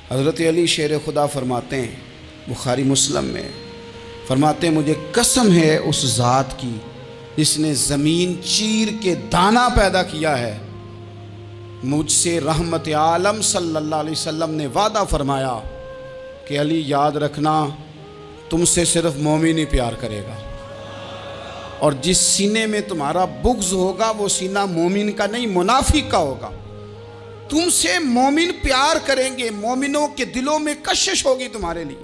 حضرت علی شیر خدا فرماتے ہیں بخاری مسلم میں، فرماتے ہیں مجھے قسم ہے اس ذات کی جس نے زمین چیر کے دانہ پیدا کیا ہے، مجھ سے رحمت عالم صلی اللہ علیہ وسلم نے وعدہ فرمایا کہ علی یاد رکھنا تم سے صرف مومن ہی پیار کرے گا، اور جس سینے میں تمہارا بغض ہوگا وہ سینہ مومن کا نہیں منافق کا ہوگا۔ تم سے مومن پیار کریں گے، مومنوں کے دلوں میں کشش ہوگی تمہارے لیے،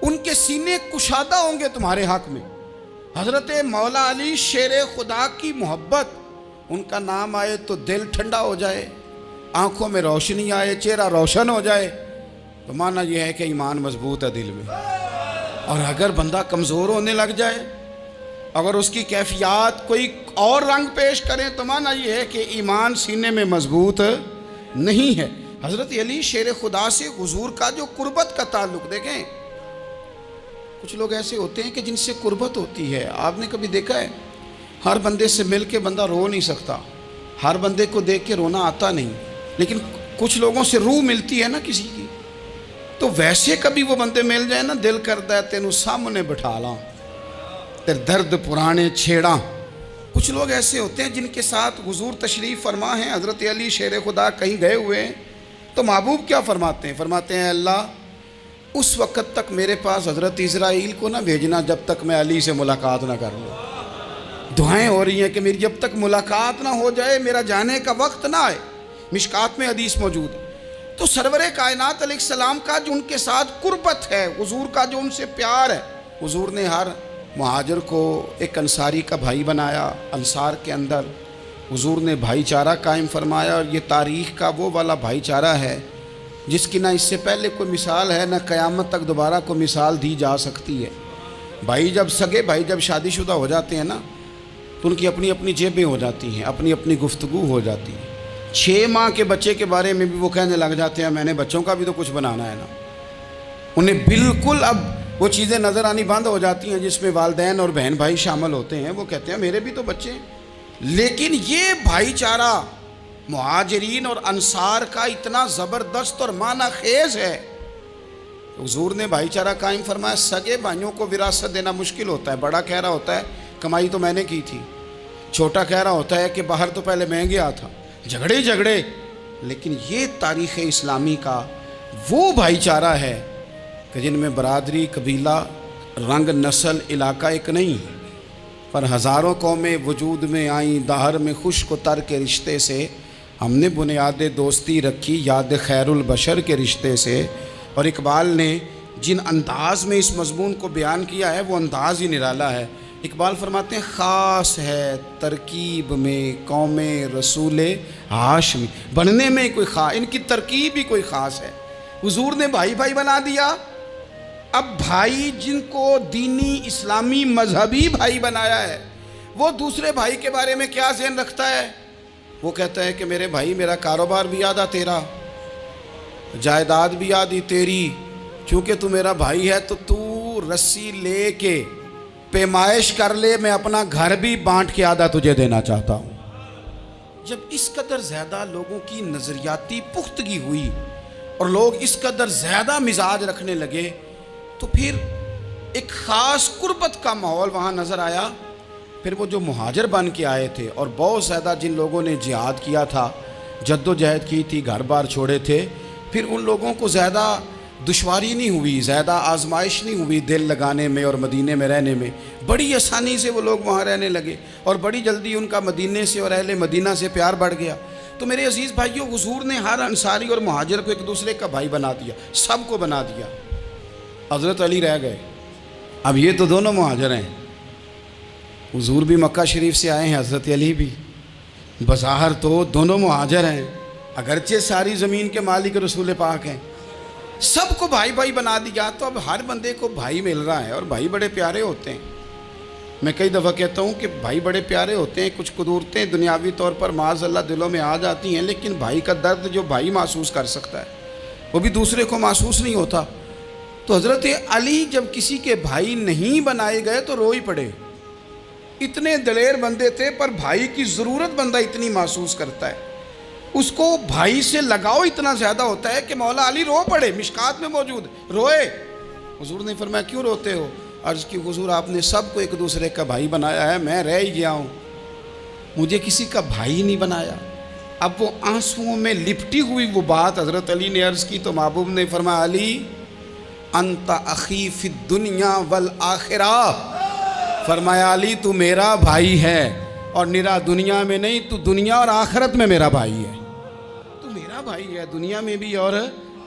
ان کے سینے کشادہ ہوں گے تمہارے حق میں۔ حضرت مولا علی شیر خدا کی محبت، ان کا نام آئے تو دل ٹھنڈا ہو جائے، آنکھوں میں روشنی آئے، چہرہ روشن ہو جائے، تو معنی یہ ہے کہ ایمان مضبوط ہے دل میں۔ اور اگر بندہ کمزور ہونے لگ جائے، اگر اس کی کیفیات کوئی اور رنگ پیش کریں، تو معنی یہ ہے کہ ایمان سینے میں مضبوط نہیں ہے۔ حضرت علی شیر خدا سے حضور کا جو قربت کا تعلق دیکھیں، کچھ لوگ ایسے ہوتے ہیں کہ جن سے قربت ہوتی ہے، آپ نے کبھی دیکھا ہے ہر بندے سے مل کے بندہ رو نہیں سکتا، ہر بندے کو دیکھ کے رونا آتا نہیں، لیکن کچھ لوگوں سے روح ملتی ہے نا کسی کی، تو ویسے کبھی وہ بندے مل جائیں نا، دل کرتا ہے تینوں سامنے بٹھا لاں، تیرے درد پرانے چھیڑاں۔ کچھ لوگ ایسے ہوتے ہیں جن کے ساتھ حضور تشریف فرما ہیں، حضرت علی شیر خدا کہیں گئے ہوئے ہیں، تو محبوب کیا فرماتے ہیں؟ فرماتے ہیں اللہ اس وقت تک میرے پاس حضرت اسرائیل کو نہ بھیجنا جب تک میں علی سے ملاقات نہ کر لوں۔ دعائیں ہو رہی ہیں کہ میری جب تک ملاقات نہ ہو جائے میرا جانے کا وقت نہ آئے، مشکات میں حدیث موجود ہے۔ تو سرور کائنات علیہ السلام کا جو ان کے ساتھ قربت ہے، حضور کا جو ان سے پیار ہے، حضور نے ہر مہاجر کو ایک انصاری کا بھائی بنایا، انصار کے اندر حضور نے بھائی چارہ قائم فرمایا، اور یہ تاریخ کا وہ والا بھائی چارہ ہے جس کی نہ اس سے پہلے کوئی مثال ہے، نہ قیامت تک دوبارہ کوئی مثال دی جا سکتی ہے۔ بھائی جب سگے بھائی جب شادی شدہ ہو جاتے ہیں نا، تو ان کی اپنی اپنی جیبیں ہو جاتی ہیں، اپنی اپنی گفتگو ہو جاتی ہے۔ 6 ماہ کے بچے کے بارے میں بھی وہ کہنے لگ جاتے ہیں میں نے بچوں کا بھی تو کچھ بنانا ہے نا۔ انہیں بالکل اب وہ چیزیں نظر آنی بند ہو جاتی ہیں جس میں والدین اور بہن بھائی شامل ہوتے ہیں، وہ کہتے ہیں میرے بھی تو بچے ہیں۔ لیکن یہ بھائی چارہ مہاجرین اور انصار کا اتنا زبردست اور معنی خیز ہے، حضور نے بھائی چارہ قائم فرمایا۔ سگے بھائیوں کو وراثت دینا مشکل ہوتا ہے، بڑا کہہ رہا ہوتا ہے کمائی تو میں نے کی تھی، چھوٹا کہہ رہا ہوتا ہے کہ باہر تو پہلے میں گیا تھا، جھگڑے جھگڑے۔ لیکن یہ تاریخ اسلامی کا وہ بھائی چارہ ہے کہ جن میں برادری، قبیلہ، رنگ، نسل، علاقہ ایک نہیں، پر ہزاروں قومیں وجود میں آئیں، دہر میں خشک و تر کے رشتے سے ہم نے بنیاد دوستی رکھی، یاد خیر البشر کے رشتے سے۔ اور اقبال نے جن انداز میں اس مضمون کو بیان کیا ہے وہ انداز ہی نرالا ہے۔ اقبال فرماتے ہیں خاص ہے ترکیب میں قوم رسول ہاشمی، بننے میں کوئی خاص، ان کی ترکیب ہی کوئی خاص ہے۔ حضور نے بھائی بھائی بنا دیا۔ اب بھائی جن کو دینی اسلامی مذہبی بھائی بنایا ہے، وہ دوسرے بھائی کے بارے میں کیا ذہن رکھتا ہے؟ وہ کہتا ہے کہ میرے بھائی میرا کاروبار بھی آدھا تیرا، جائیداد بھی آدھی تیری، چونکہ تو میرا بھائی ہے تو تو رسی لے کے پیمائش کر لے، میں اپنا گھر بھی بانٹ کے آدھا تجھے دینا چاہتا ہوں۔ جب اس قدر زیادہ لوگوں کی نظریاتی پختگی ہوئی اور لوگ اس قدر زیادہ مزاج رکھنے لگے، تو پھر ایک خاص قربت کا ماحول وہاں نظر آیا۔ پھر وہ جو مہاجر بن کے آئے تھے اور بہت زیادہ جن لوگوں نے جہاد کیا تھا، جد و جہد کی تھی، گھر بار چھوڑے تھے، پھر ان لوگوں کو زیادہ دشواری نہیں ہوئی، زیادہ آزمائش نہیں ہوئی دل لگانے میں اور مدینے میں رہنے میں، بڑی آسانی سے وہ لوگ وہاں رہنے لگے، اور بڑی جلدی ان کا مدینے سے اور اہل مدینہ سے پیار بڑھ گیا۔ تو میرے عزیز بھائیوں، حضور نے ہر انصاری اور مہاجر کو ایک دوسرے کا بھائی بنا دیا، سب کو بنا دیا۔ حضرت علی رہ گئے، اب یہ تو دونوں مہاجر ہیں، حضور بھی مکہ شریف سے آئے ہیں، حضرت علی بھی، بظاہر تو دونوں مہاجر ہیں، اگرچہ ساری زمین کے مالک رسول پاک ہیں، سب کو بھائی بھائی بنا دیا۔ تو اب ہر بندے کو بھائی مل رہا ہے، اور بھائی بڑے پیارے ہوتے ہیں۔ میں کئی دفعہ کہتا ہوں کہ بھائی بڑے پیارے ہوتے ہیں، کچھ قدورتیں دنیاوی طور پر معاذ اللہ دلوں میں آ جاتی ہیں، لیکن بھائی کا درد جو بھائی محسوس کر سکتا ہے وہ بھی دوسرے کو محسوس نہیں ہوتا۔ تو حضرت علی جب کسی کے بھائی نہیں بنائے گئے تو رو ہی پڑے، اتنے دلیر بندے تھے، پر بھائی کی ضرورت بندہ اتنی محسوس کرتا ہے۔ اس کو بھائی سے لگاؤ اتنا زیادہ ہوتا ہے کہ مولا علی رو پڑے، مشکات میں موجود روئے۔ حضور نے فرمایا کیوں روتے ہو؟ عرض کی حضور آپ نے سب کو ایک دوسرے کا بھائی بنایا ہے، میں رہ ہی گیا ہوں، مجھے کسی کا بھائی نہیں بنایا۔ اب وہ آنسوؤں میں لپٹی ہوئی وہ بات حضرت علی نے عرض کی تو محبوب نے فرمایا علی انت اخی فی الدنیا والآخرہ، فرمایا علی تو میرا بھائی ہے، اور نرا دنیا میں نہیں، تو دنیا اور آخرت میں میرا بھائی ہے، تو میرا بھائی ہے دنیا میں بھی اور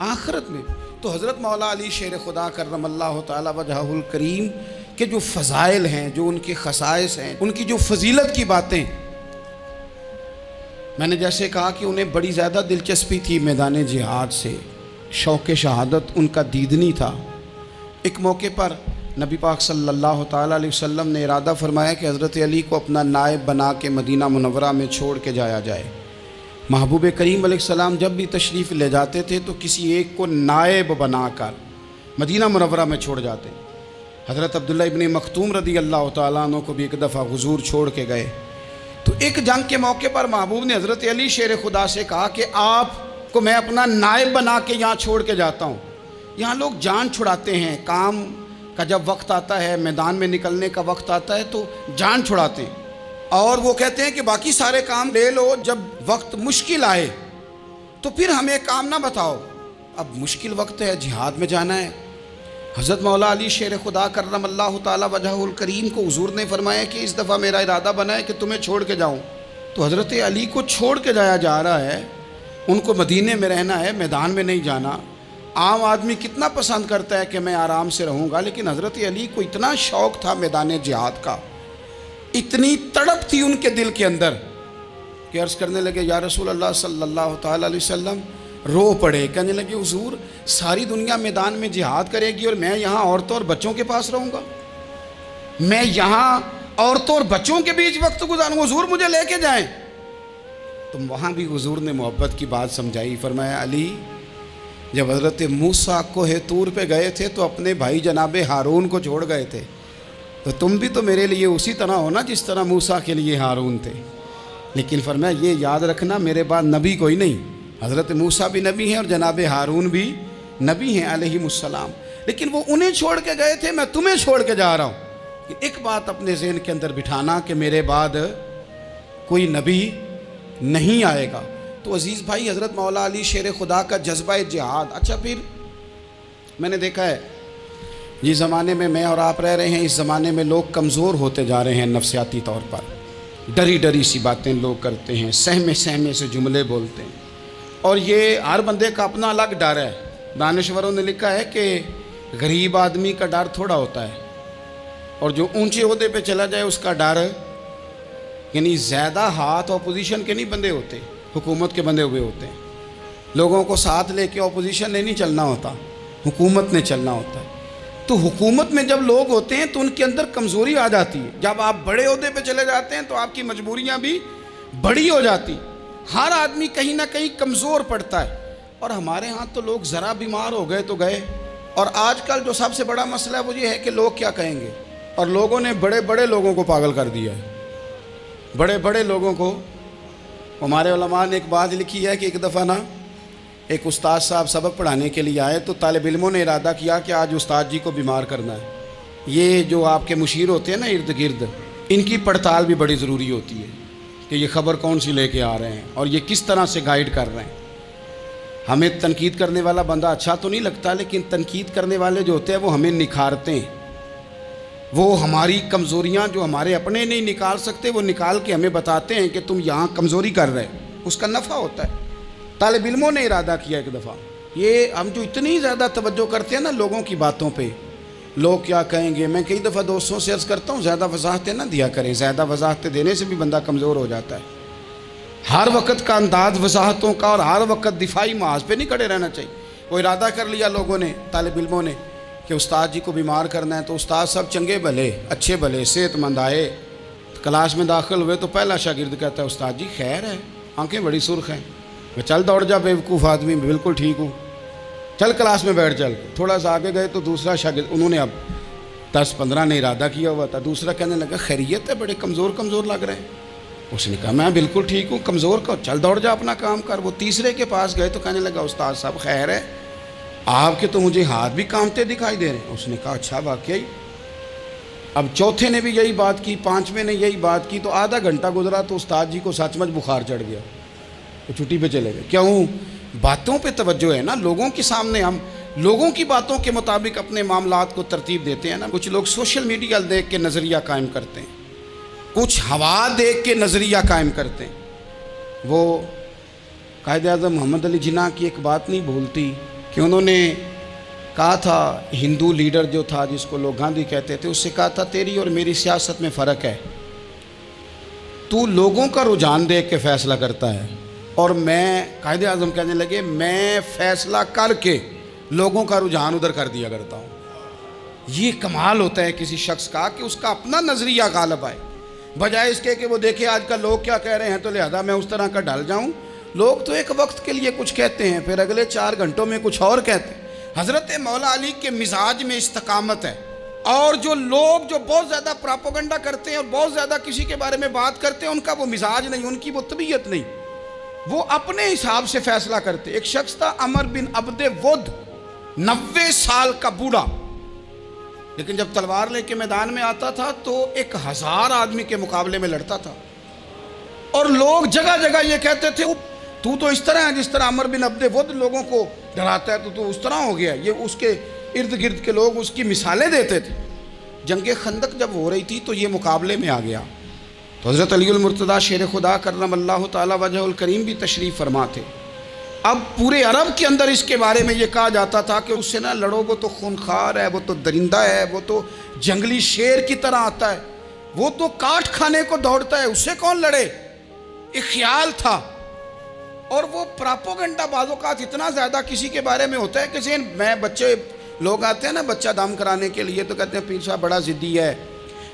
آخرت میں۔ تو حضرت مولا علی شیر خدا کرم اللہ تعالی وجہہ الکریم کے جو فضائل ہیں، جو ان کے خصائص ہیں، ان کی جو فضیلت کی باتیں، میں نے جیسے کہا کہ انہیں بڑی زیادہ دلچسپی تھی میدان جہاد سے، شوق شہادت ان کا دیدنی تھا۔ ایک موقع پر نبی پاک صلی اللہ تعالیٰ علیہ وسلم نے ارادہ فرمایا کہ حضرت علی کو اپنا نائب بنا کے مدینہ منورہ میں چھوڑ کے جایا جائے۔ محبوب کریم علیہ السلام جب بھی تشریف لے جاتے تھے تو کسی ایک کو نائب بنا کر مدینہ منورہ میں چھوڑ جاتے۔ حضرت عبداللہ ابن مختوم رضی اللہ تعالیٰ عنہ کو بھی ایک دفعہ حضور چھوڑ کے گئے، تو ایک جنگ کے موقع پر محبوب نے حضرت علی شیر خدا سے کہا کہ آپ کو میں اپنا نائب بنا کے یہاں چھوڑ کے جاتا ہوں۔ یہاں لوگ جان چھڑاتے ہیں، کام کا جب وقت آتا ہے، میدان میں نکلنے کا وقت آتا ہے تو جان چھڑاتے ہیں، اور وہ کہتے ہیں کہ باقی سارے کام لے لو، جب وقت مشکل آئے تو پھر ہمیں کام نہ بتاؤ۔ اب مشکل وقت ہے، جہاد میں جانا ہے۔ حضرت مولا علی شیر خدا کرم اللہ تعالی وجہہ الکریم کو حضور نے فرمایا کہ اس دفعہ میرا ارادہ بنا ہے کہ تمہیں چھوڑ کے جاؤں۔ تو حضرت علی کو چھوڑ کے جایا جا رہا ہے، ان کو مدینے میں رہنا ہے، میدان میں نہیں جانا۔ عام آدمی کتنا پسند کرتا ہے کہ میں آرام سے رہوں گا، لیکن حضرت علی کو اتنا شوق تھا میدان جہاد کا، اتنی تڑپ تھی ان کے دل کے اندر کہ عرض کرنے لگے یا رسول اللہ صلی اللہ تعالی علیہ وسلم، رو پڑے، کہنے لگے حضور ساری دنیا میدان میں جہاد کرے گی اور میں یہاں عورتوں اور بچوں کے پاس رہوں گا، میں یہاں عورتوں اور بچوں کے بیچ وقت گزاروں، حضور مجھے لے کے جائیں۔ تو وہاں بھی حضور نے محبت کی بات سمجھائی، فرمایا علی جب حضرت موسیٰ کوہ طور پہ گئے تھے تو اپنے بھائی جناب ہارون کو چھوڑ گئے تھے، تو تم بھی تو میرے لیے اسی طرح ہونا جس طرح موسیٰ کے لیے ہارون تھے، لیکن فرمایا یہ یاد رکھنا میرے بعد نبی کوئی نہیں، حضرت موسیٰ بھی نبی ہیں اور جناب ہارون بھی نبی ہیں علیہم السلام، لیکن وہ انہیں چھوڑ کے گئے تھے، میں تمہیں چھوڑ کے جا رہا ہوں۔ ایک بات اپنے ذہن کے اندر بٹھانا کہ میرے بعد کوئی نبی نہیں آئے گا۔ تو عزیز بھائی حضرت مولا علی شیر خدا کا جذبہ جہاد۔ اچھا پھر میں نے دیکھا ہے جس زمانے میں میں اور آپ رہ رہے ہیں، اس زمانے میں لوگ کمزور ہوتے جا رہے ہیں نفسیاتی طور پر، ڈری ڈری سی باتیں لوگ کرتے ہیں، سہمے سہمے سے جملے بولتے ہیں، اور یہ ہر بندے کا اپنا الگ ڈر ہے۔ دانشوروں نے لکھا ہے کہ غریب آدمی کا ڈر تھوڑا ہوتا ہے، اور جو اونچے عہدے پہ چلا جائے اس کا ڈر، یعنی زیادہ ہاتھ اپوزیشن کے نہیں بندے ہوتے، حکومت کے بندے ہوئے ہوتے ہیں۔ لوگوں کو ساتھ لے کے اپوزیشن نے نہیں چلنا ہوتا، حکومت نے چلنا ہوتا ہے۔ تو حکومت میں جب لوگ ہوتے ہیں تو ان کے اندر کمزوری آ جاتی ہے، جب آپ بڑے عہدے پہ چلے جاتے ہیں تو آپ کی مجبوریاں بھی بڑی ہو جاتی، ہر آدمی کہیں نہ کہیں کمزور پڑتا ہے۔ اور ہمارے ہاں تو لوگ ذرا بیمار ہو گئے تو گئے، اور آج کل جو سب سے بڑا مسئلہ ہے وہ یہ ہے کہ لوگ کیا کہیں گے، اور لوگوں نے بڑے بڑے لوگوں کو پاگل کر دیا ہے، بڑے بڑے لوگوں کو۔ ہمارے علماء نے ایک بات لکھی ہے کہ ایک دفعہ نا ایک استاد صاحب سبق پڑھانے کے لیے آئے تو طالب علموں نے ارادہ کیا کہ آج استاد جی کو بیمار کرنا ہے۔ یہ جو آپ کے مشیر ہوتے ہیں نا ارد گرد، ان کی پڑتال بھی بڑی ضروری ہوتی ہے کہ یہ خبر کون سی لے کے آ رہے ہیں اور یہ کس طرح سے گائیڈ کر رہے ہیں۔ ہمیں تنقید کرنے والا بندہ اچھا تو نہیں لگتا، لیکن تنقید کرنے والے جو ہوتے ہیں وہ ہمیں نکھارتے ہیں، وہ ہماری کمزوریاں جو ہمارے اپنے نہیں نکال سکتے وہ نکال کے ہمیں بتاتے ہیں کہ تم یہاں کمزوری کر رہے، اس کا نفع ہوتا ہے۔ طالب علموں نے ارادہ کیا ایک دفعہ، یہ ہم جو اتنی زیادہ توجہ کرتے ہیں نا لوگوں کی باتوں پہ، لوگ کیا کہیں گے، میں کئی دفعہ دوستوں سے عرض کرتا ہوں زیادہ وضاحتیں نہ دیا کریں، زیادہ وضاحتیں دینے سے بھی بندہ کمزور ہو جاتا ہے۔ ہر وقت کا انداز وضاحتوں کا اور ہر وقت دفاعی محاذ پہ نہیں کھڑے رہنا چاہیے۔ وہ ارادہ کر لیا لوگوں نے، طالب علموں نے، کہ استاد جی کو بیمار کرنا ہے، تو استاد سب چنگے بھلے اچھے بھلے صحت مند آئے، کلاس میں داخل ہوئے تو پہلا شاگرد کہتا ہے استاد جی خیر ہے، آنکھیں بڑی سرخ ہیں۔ میں چل دوڑ جا بیوقوف آدمی، بالکل ٹھیک ہوں، چل کلاس میں بیٹھ چل۔ تھوڑا سا آگے گئے تو دوسرا شاگرد، انہوں نے اب 10-15 نے ارادہ کیا ہوا تھا، دوسرا کہنے لگا خیریت ہے، بڑے کمزور کمزور لگ رہے ہیں۔ اس نے کہا میں بالکل ٹھیک ہوں، کمزور کا چل دوڑ جا اپنا کام کر۔ وہ تیسرے کے پاس گئے تو کہنے لگا استاد صاحب خیر ہے، آپ کے تو مجھے ہاتھ بھی کانپتے دکھائی دے رہے ہیں۔ اس نے کہا اچھا واقعی؟ اب چوتھے نے بھی یہی بات کی، پانچویں نے یہی بات کی، تو آدھا گھنٹہ گزرا تو استاد جی کو سچ مچ بخار چڑھ گیا، وہ چھٹی پہ چلے گئے۔ کیوں؟ باتوں پہ توجہ ہے نا، لوگوں کے سامنے ہم لوگوں کی باتوں کے مطابق اپنے معاملات کو ترتیب دیتے ہیں نا۔ کچھ لوگ سوشل میڈیا دیکھ کے نظریہ قائم کرتے ہیں، کچھ ہوا دیکھ کے نظریہ قائم کرتے ہیں۔ وہ قائد اعظم محمد علی جناح کی ایک بات نہیں بھولتی کہ انہوں نے کہا تھا، ہندو لیڈر جو تھا جس کو لوگ گاندھی کہتے تھے، اس سے کہا تھا تیری اور میری سیاست میں فرق ہے، تو لوگوں کا رجحان دیکھ کے فیصلہ کرتا ہے، اور میں قائد اعظم کہنے لگے میں فیصلہ کر کے لوگوں کا رجحان ادھر کر دیا کرتا ہوں۔ یہ کمال ہوتا ہے کسی شخص کا کہ اس کا اپنا نظریہ غالب آئے، بجائے اس کے کہ وہ دیکھے آج کل لوگ کیا کہہ رہے ہیں تو لہذا میں اس طرح کا ڈھل جاؤں۔ لوگ تو ایک وقت کے لیے کچھ کہتے ہیں، پھر اگلے 4 گھنٹوں میں کچھ اور کہتے ہیں۔ حضرت مولا علی کے مزاج میں استقامت ہے، اور جو لوگ جو بہت زیادہ پراپوگنڈا کرتے ہیں اور بہت زیادہ کسی کے بارے میں بات کرتے ہیں، ان کا وہ مزاج نہیں، ان کی وہ طبیعت نہیں، وہ اپنے حساب سے فیصلہ کرتے۔ ایک شخص تھا عمر بن عبد ود، 90 سال کا بوڑھا، لیکن جب تلوار لے کے میدان میں آتا تھا تو 1000 آدمی کے مقابلے میں لڑتا تھا، اور لوگ جگہ جگہ یہ کہتے تھے تو اس طرح ہے جس طرح عمر بن عبد ود لوگوں کو ڈراتا ہے، تو اس طرح ہو گیا۔ یہ اس کے ارد گرد کے لوگ اس کی مثالیں دیتے تھے۔ جنگ خندق جب ہو رہی تھی تو یہ مقابلے میں آ گیا، تو حضرت علی المرتضیٰ شیر خدا کرم اللہ تعالی وجہ الکریم بھی تشریف فرما تھے۔ اب پورے عرب کے اندر اس کے بارے میں یہ کہا جاتا تھا کہ اس سے نہ لڑو، وہ تو خونخوار ہے، وہ تو درندہ ہے، وہ تو جنگلی شیر کی طرح آتا ہے، وہ تو کاٹ کھانے کو دوڑتا ہے، اس سے کون لڑے؟ ایک خیال تھا۔ اور وہ پراپوگنڈا بعض اوقات اتنا زیادہ کسی کے بارے میں ہوتا ہے کہ میں بچے لوگ آتے ہیں نا بچہ دم کرانے کے لیے، تو کہتے ہیں پیر صاحب بڑا ضدی ہے،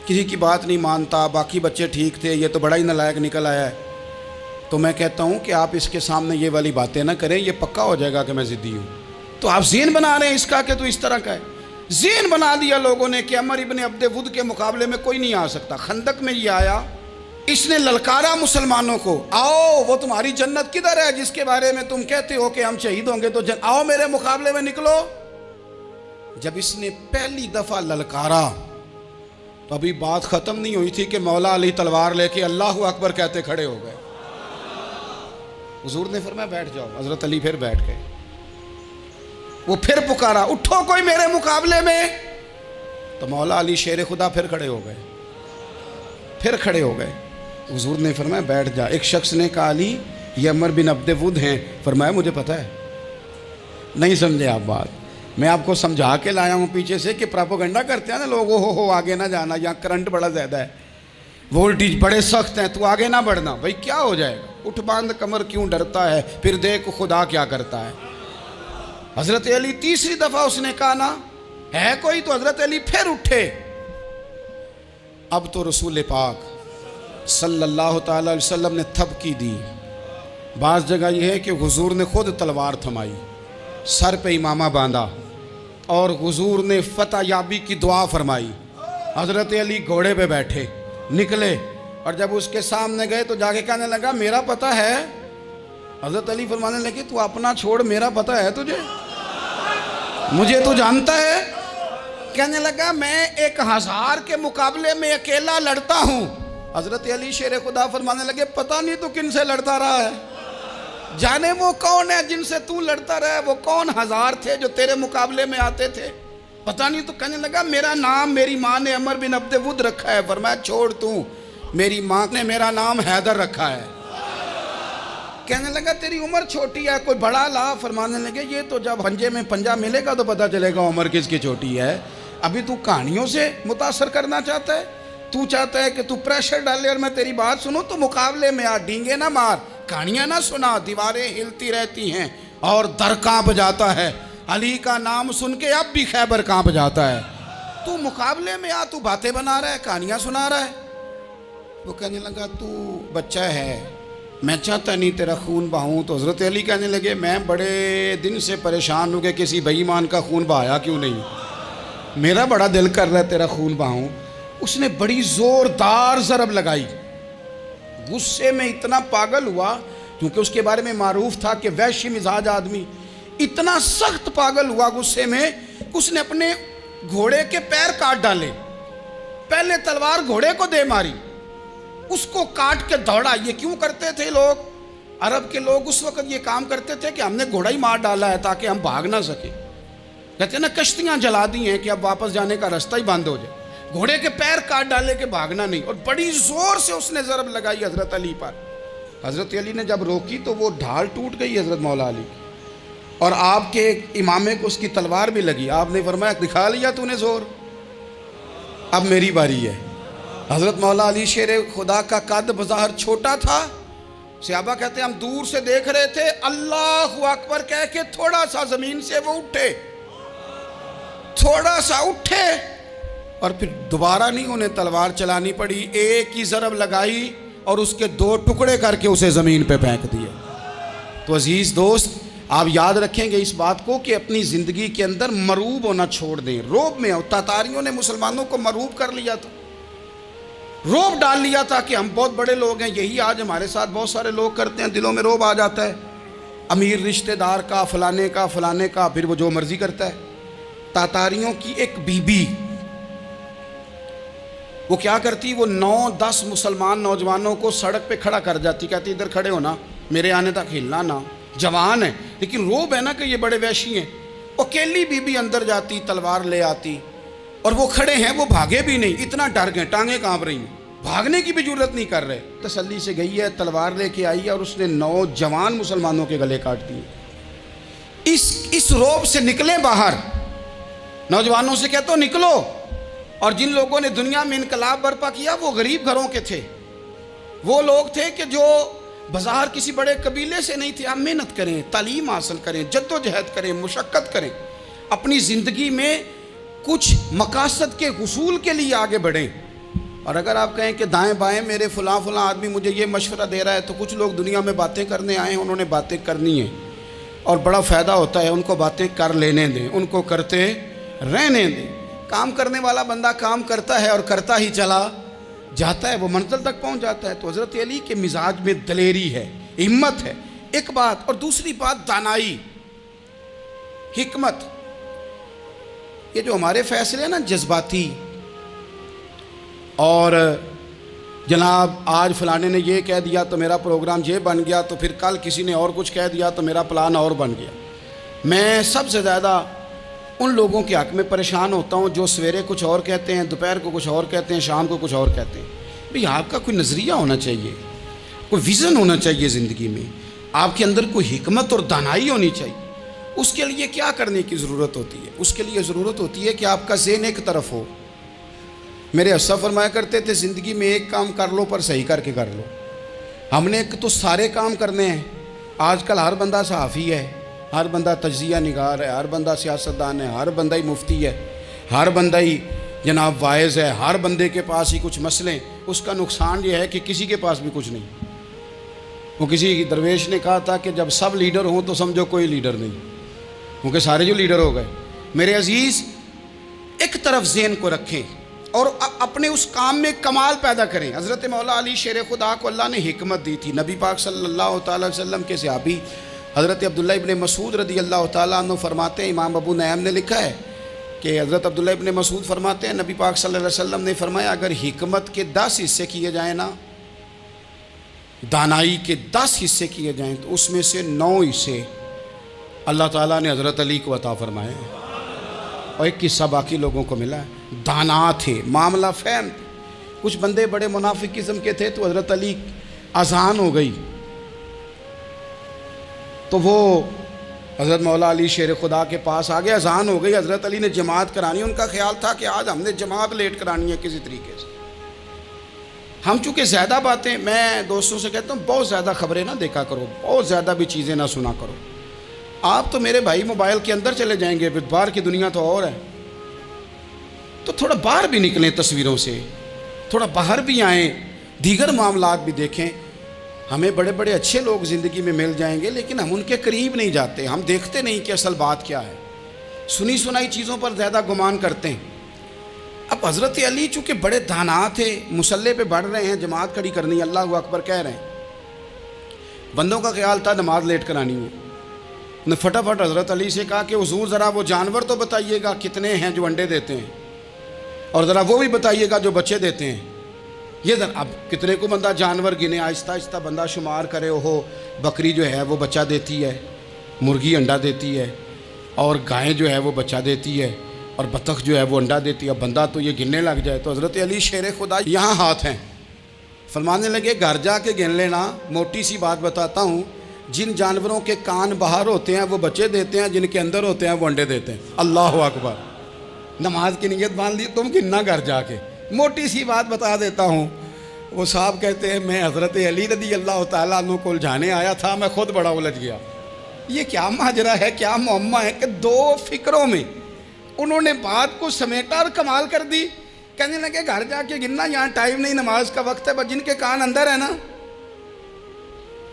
کسی کی بات نہیں مانتا، باقی بچے ٹھیک تھے، یہ تو بڑا ہی نالائق نکل آیا ہے۔ تو میں کہتا ہوں کہ آپ اس کے سامنے یہ والی باتیں نہ کریں، یہ پکا ہو جائے گا کہ میں ضدی ہوں۔ تو آپ ذہن بنا رہے ہیں اس کا کہ تو اس طرح کا ہے۔ ذہن بنا دیا لوگوں نے کہ عمر ابن عبد ود کے مقابلے میں کوئی نہیں آ سکتا۔ خندق میں یہ آیا، اس نے للکارا مسلمانوں کو، آؤ وہ تمہاری جنت کدھر ہے جس کے بارے میں تم کہتے ہو کہ ہم شہید ہوں گے، تو آؤ میرے مقابلے میں نکلو۔ جب اس نے پہلی دفعہ للکارا تو ابھی بات ختم نہیں ہوئی تھی کہ مولا علی تلوار لے کے اللہ اکبر کہتے کھڑے ہو گئے۔ حضور نے فرمایا بیٹھ جاؤ، حضرت علی پھر بیٹھ گئے۔ وہ پھر پکارا اٹھو کوئی میرے مقابلے میں، تو مولا علی شیر خدا پھر کھڑے ہو گئے، پھر کھڑے ہو گئے۔ حضور نے فرمایا بیٹھ جا۔ ایک شخص نے کہا علی یہ عمر بن عبد ود ہیں، فرمایا مجھے پتہ ہے۔ نہیں سمجھے آپ بات، میں آپ کو سمجھا کے لایا ہوں پیچھے سے کہ پراپوگنڈا کرتے ہیں نا لوگ، ہو آگے نہ جانا، یہاں کرنٹ بڑا زیادہ ہے، وولٹیج بڑے سخت ہیں، تو آگے نہ بڑھنا۔ بھائی کیا ہو جائے گا، اٹھ باندھ کمر کیوں ڈرتا ہے، پھر دیکھ خدا کیا کرتا ہے۔ حضرت علی تیسری دفعہ اس نے کہا نا ہے کوئی، تو حضرت علی پھر اٹھے۔ اب تو رسول پاک صلی اللہ تعالی علیہ وسلم نے تھپکی دی۔ بعض جگہ یہ ہے کہ حضور نے خود تلوار تھمائی، سر پہ امامہ باندھا، اور حضور نے فتح یابی کی دعا فرمائی۔ حضرت علی گھوڑے پہ بیٹھے نکلے، اور جب اس کے سامنے گئے تو جا کے کہنے لگا میرا پتہ ہے۔ حضرت علی فرمانے لگے تو اپنا چھوڑ، میرا پتہ ہے تجھے، مجھے تو جانتا ہے۔ کہنے لگا میں 1000 کے مقابلے میں اکیلا لڑتا ہوں۔ حضرت علی شیر خدا فرمانے لگے پتہ نہیں تو کن سے لڑتا رہا ہے، جانے وہ کون ہے جن سے تو لڑتا رہا ہے، وہ کون 1000 تھے جو تیرے مقابلے میں آتے تھے، پتہ نہیں۔ تو کہنے لگا میرا نام میری ماں نے عمر بن عبد ود رکھا ہے۔ فرمایا چھوڑ تو، میری ماں نے میرا نام حیدر رکھا ہے۔ کہنے لگا تیری عمر چھوٹی ہے، کوئی بڑا لا۔ فرمانے لگے یہ تو جب پنجے میں پنجہ ملے گا تو پتہ چلے گا عمر کس کی چھوٹی ہے، ابھی تو کہانیوں سے متاثر کرنا چاہتا ہے، تو چاہتا ہے کہ تو پریشر ڈالے اور میں تیری بات سنوں، تو مقابلے میں آ، ڈینگے نہ مار، کہانیاں نہ سنا، دیواریں ہلتی رہتی ہیں اور در کانپ جاتا ہے۔ علی کا نام سن کے اب بھی خیبر کانپ جاتا ہے۔ تو مقابلے میں آ، تو باتیں بنا رہا ہے، کہانیاں سنا رہا ہے۔ وہ کہنے لگا تو بچہ ہے، میں چاہتا نہیں تیرا خون بہاؤں۔ تو حضرت علی کہنے لگے میں بڑے دن سے پریشان ہوں کہ کسی بے ایمان کا خون بہایا کیوں نہیں، میرا بڑا دل کر رہا ہے تیرا خون بہاؤں۔ اس نے بڑی زوردار ضرب لگائی، غصے میں اتنا پاگل ہوا، کیونکہ اس کے بارے میں معروف تھا کہ وحشی مزاج آدمی، اتنا سخت پاگل ہوا غصے میں، اس نے اپنے گھوڑے کے پیر کاٹ ڈالے، پہلے تلوار گھوڑے کو دے ماری، اس کو کاٹ کے دوڑا۔ یہ کیوں کرتے تھے لوگ؟ عرب کے لوگ اس وقت یہ کام کرتے تھے کہ ہم نے گھوڑا ہی مار ڈالا ہے تاکہ ہم بھاگ نہ سکیں۔ کہتے ہیں نا کشتیاں جلا دی ہیں کہ اب واپس جانے کا راستہ ہی بند ہو جائے، گھوڑے کے پیر کاٹ ڈالے کہ بھاگنا نہیں، اور بڑی زور سے اس نے ضرب لگائی حضرت علی پر۔ حضرت علی نے جب روکی تو وہ ڈھال ٹوٹ گئی حضرت مولا علی کی، اور آپ کے امامے کو اس کی تلوار بھی لگی۔ آپ نے فرمایا دکھا لیا تو نے زور، اب میری باری ہے۔ حضرت مولا علی شیر خدا کا قد بظاہر چھوٹا تھا، صحابہ کہتے ہیں ہم دور سے دیکھ رہے تھے، اللہ اکبر کہہ کے تھوڑا سا زمین سے وہ اٹھے، تھوڑا سا اٹھے، اور پھر دوبارہ نہیں انہیں تلوار چلانی پڑی، ایک ہی ضرب لگائی اور اس کے 2 ٹکڑے کر کے اسے زمین پہ پھینک دیے۔ تو عزیز دوست، آپ یاد رکھیں گے اس بات کو کہ اپنی زندگی کے اندر مروب ہونا چھوڑ دیں۔ روب میں تاتاریوں نے مسلمانوں کو مروب کر لیا تھا، روب ڈال لیا تھا کہ ہم بہت بڑے لوگ ہیں۔ یہی آج ہمارے ساتھ بہت سارے لوگ کرتے ہیں، دلوں میں روب آ جاتا ہے، امیر رشتہ دار کا، فلانے کا، فلانے کا، پھر وہ جو مرضی کرتا ہے۔ تاتاریوں کی ایک بی بی، وہ کیا کرتی، وہ 9-10 مسلمان نوجوانوں کو سڑک پہ کھڑا کر جاتی، کہتی ادھر کھڑے ہونا، میرے آنے تک ہلنا نہ، جوان ہے لیکن روب ہے نا کہ یہ بڑے وحشی ہیں۔ اکیلی بی بی اندر جاتی، تلوار لے آتی، اور وہ کھڑے ہیں، وہ بھاگے بھی نہیں، اتنا ڈر گئے، ٹانگیں کانپ رہی ہیں، بھاگنے کی بھی جرت نہیں کر رہے۔ تسلی سے گئی ہے، تلوار لے کے آئی ہے، اور اس نے 9 جوان مسلمانوں کے گلے کاٹ دیے۔ اس روب سے نکلیں باہر، نوجوانوں سے کہتا ہوں نکلو۔ اور جن لوگوں نے دنیا میں انقلاب برپا کیا وہ غریب گھروں کے تھے، وہ لوگ تھے کہ جو بظاہر کسی بڑے قبیلے سے نہیں تھے۔ آپ محنت کریں، تعلیم حاصل کریں، جد و جہد کریں، مشقت کریں، اپنی زندگی میں کچھ مقاصد کے حصول کے لیے آگے بڑھیں۔ اور اگر آپ کہیں کہ دائیں بائیں میرے فلاں آدمی مجھے یہ مشورہ دے رہا ہے، تو کچھ لوگ دنیا میں باتیں کرنے آئے ہیں، انہوں نے باتیں کرنی ہیں اور بڑا فائدہ ہوتا ہے، ان کو باتیں کر لینے دیں، ان کو کرتے رہنے دیں۔ کام کرنے والا بندہ کام کرتا ہے اور کرتا ہی چلا جاتا ہے، وہ منزل تک پہنچ جاتا ہے۔ تو حضرت علی کے مزاج میں دلیری ہے، ہمت ہے، ایک بات، اور دوسری بات دانائی، حکمت۔ یہ جو ہمارے فیصلے ہیں نا جذباتی، اور جناب آج فلانے نے یہ کہہ دیا تو میرا پروگرام یہ بن گیا، تو پھر کل کسی نے اور کچھ کہہ دیا تو میرا پلان اور بن گیا۔ میں سب سے زیادہ ان لوگوں کے حق میں پریشان ہوتا ہوں جو سویرے کچھ اور کہتے ہیں، دوپہر کو کچھ اور کہتے ہیں، شام کو کچھ اور کہتے ہیں۔ بھئی آپ کا کوئی نظریہ ہونا چاہیے، کوئی ویژن ہونا چاہیے زندگی میں، آپ کے اندر کوئی حکمت اور دانائی ہونی چاہیے۔ اس کے لیے کیا کرنے کی ضرورت ہوتی ہے؟ اس کے لیے ضرورت ہوتی ہے کہ آپ کا ذہن ایک طرف ہو۔ میرے اسا فرمایا کرتے تھے زندگی میں ایک کام کر لو پر صحیح کر کے کر لو۔ ہم نے ایک تو سارے کام کرنے ہیں۔ آج کل ہر بندہ صحافی ہے، ہر بندہ تجزیہ نگار ہے، ہر بندہ سیاستدان ہے، ہر بندہ ہی مفتی ہے، ہر بندہ ہی جناب واعظ ہے، ہر بندے کے پاس ہی کچھ مسئلے۔ اس کا نقصان یہ ہے کہ کسی کے پاس بھی کچھ نہیں۔ وہ کسی درویش نے کہا تھا کہ جب سب لیڈر ہوں تو سمجھو کوئی لیڈر نہیں، کیونکہ سارے جو لیڈر ہو گئے۔ میرے عزیز، ایک طرف ذہن کو رکھیں اور اپنے اس کام میں کمال پیدا کریں۔ حضرت مولا علی شیر خدا کو اللہ نے حکمت دی تھی۔ نبی پاک صلی اللہ تعالی وسلم کے صحابی حضرت عبداللہ ابن مسعود رضی اللہ تعالیٰ عنہ فرماتے ہیں، امام ابو نعیم نے لکھا ہے کہ حضرت عبداللہ ابن مسعود فرماتے ہیں نبی پاک صلی اللہ علیہ وسلم نے فرمایا اگر حکمت کے 10 حصے کیے جائیں نا، دانائی کے 10 حصے کیے جائیں، تو اس میں سے 9 حصے اللہ تعالیٰ نے حضرت علی کو عطا فرمائے ہیں، اور ایک حصہ باقی لوگوں کو ملا ہے۔ دانا تھے، معاملہ فہم تھے۔ کچھ بندے بڑے منافق قسم کے تھے، تو حضرت علی اذان ہو گئی تو وہ حضرت مولا علی شیر خدا کے پاس آ گئے، اذان ہو گئی، حضرت علی نے جماعت کرانی، ان کا خیال تھا کہ آج ہم نے جماعت لیٹ کرانی ہے کسی طریقے سے۔ ہم چونکہ زیادہ باتیں، میں دوستوں سے کہتا ہوں بہت زیادہ خبریں نہ دیکھا کرو، بہت زیادہ بھی چیزیں نہ سنا کرو۔ آپ تو میرے بھائی موبائل کے اندر چلے جائیں گے، باہر کی دنیا تو اور ہے، تو تھوڑا باہر بھی نکلیں تصویروں سے، تھوڑا باہر بھی آئیں، دیگر معاملات بھی دیکھیں۔ ہمیں بڑے بڑے اچھے لوگ زندگی میں مل جائیں گے، لیکن ہم ان کے قریب نہیں جاتے، ہم دیکھتے نہیں کہ اصل بات کیا ہے، سنی سنائی چیزوں پر زیادہ گمان کرتے ہیں۔ اب حضرت علی چونکہ بڑے دانا تھے، مصلے پہ بڑھ رہے ہیں، جماعت کھڑی کرنی ہے، اللہ اکبر کہہ رہے ہیں، بندوں کا خیال تھا نماز لیٹ کرانی ہے، نے فٹافٹ حضرت علی سے کہا کہ حضور ذرا وہ جانور تو بتائیے گا کتنے ہیں جو انڈے دیتے ہیں، اور ذرا وہ بھی بتائیے گا جو بچے دیتے ہیں۔ یہ ذرا اب کتنے کو بندہ جانور گنے، آہستہ آہستہ بندہ شمار کرے، وہ بکری جو ہے وہ بچہ دیتی ہے، مرغی انڈا دیتی ہے، اور گائیں جو ہے وہ بچہ دیتی ہے، اور بطخ جو ہے وہ انڈا دیتی ہے۔ اب بندہ تو یہ گننے لگ جائے تو حضرت علی شیر خدا یہاں ہاتھ ہیں، فرمانے لگے گھر جا کے گن لینا، موٹی سی بات بتاتا ہوں، جن جانوروں کے کان باہر ہوتے ہیں وہ بچے دیتے ہیں، جن کے اندر ہوتے ہیں وہ انڈے دیتے ہیں۔ اللہ اکبر، نماز کی نیت باندھ لی، تم گننا گھر جا کے۔ موٹی سی بات بتا دیتا ہوں، وہ صاحب کہتے ہیں میں حضرت علی رضی اللہ تعالیٰ عنہ کو الجھانے آیا تھا، میں خود بڑا الجھ گیا۔ یہ کیا ماجرا ہے، کیا معمہ ہے کہ دو فکروں میں انہوں نے بات کو سمیٹا اور کمال کر دی۔ کہنے لگے گھر جا کے گننا، یہاں ٹائم نہیں، نماز کا وقت ہے، بس جن کے کان اندر ہے نا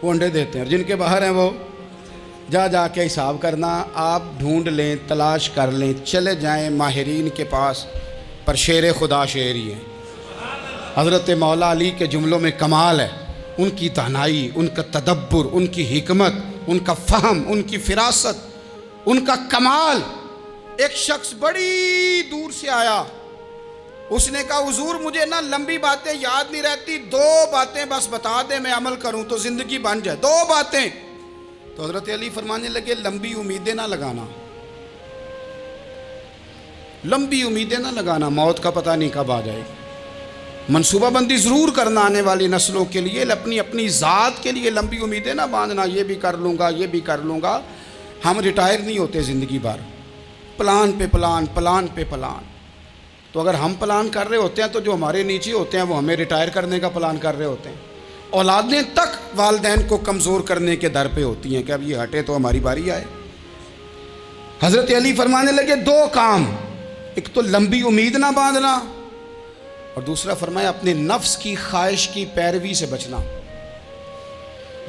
وہ انڈے دیتے ہیں، اور جن کے باہر ہیں وہ جا کے حساب کرنا۔ آپ ڈھونڈ لیں، تلاش کر لیں، چلے جائیں ماہرین کے پاس، پر شیر خدا شیر ہی ہے۔ حضرت مولا علی کے جملوں میں کمال ہے، ان کی دانائی، ان کا تدبر، ان کی حکمت، ان کا فہم، ان کی فراست، ان کا کمال۔ ایک شخص بڑی دور سے آیا، اس نے کہا حضور مجھے نا لمبی باتیں یاد نہیں رہتی، دو باتیں بس بتا دیں میں عمل کروں تو زندگی بن جائے، دو باتیں۔ تو حضرت علی فرمانے لگے لمبی امیدیں نہ لگانا، لمبی امیدیں نہ لگانا، موت کا پتہ نہیں کب آ جائے گی۔ منصوبہ بندی ضرور کرنا آنے والی نسلوں کے لیے، اپنی ذات کے لیے لمبی امیدیں نہ باندھنا، یہ بھی کر لوں گا، یہ بھی کر لوں گا۔ ہم ریٹائر نہیں ہوتے زندگی بھر، پلان پہ پلان، پلان پہ پلان۔ تو اگر ہم پلان کر رہے ہوتے ہیں تو جو ہمارے نیچے ہوتے ہیں وہ ہمیں ریٹائر کرنے کا پلان کر رہے ہوتے ہیں۔ اولادیں تک والدین کو کمزور کرنے کے در پہ ہوتی ہیں کہ اب یہ ہٹے تو ہماری باری آئے۔ حضرت علی فرمانے لگے دو کام، ایک تو لمبی امید نہ باندھنا، اور دوسرا فرمایا اپنے نفس کی خواہش کی پیروی سے بچنا۔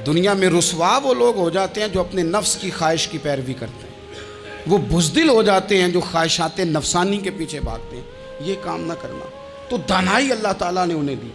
دنیا میں رسوا وہ لوگ ہو جاتے ہیں جو اپنے نفس کی خواہش کی پیروی کرتے ہیں، وہ بزدل ہو جاتے ہیں جو خواہشات نفسانی کے پیچھے بھاگتے ہیں۔ یہ کام نہ کرنا، تو دانائی اللہ تعالیٰ نے انہیں دی۔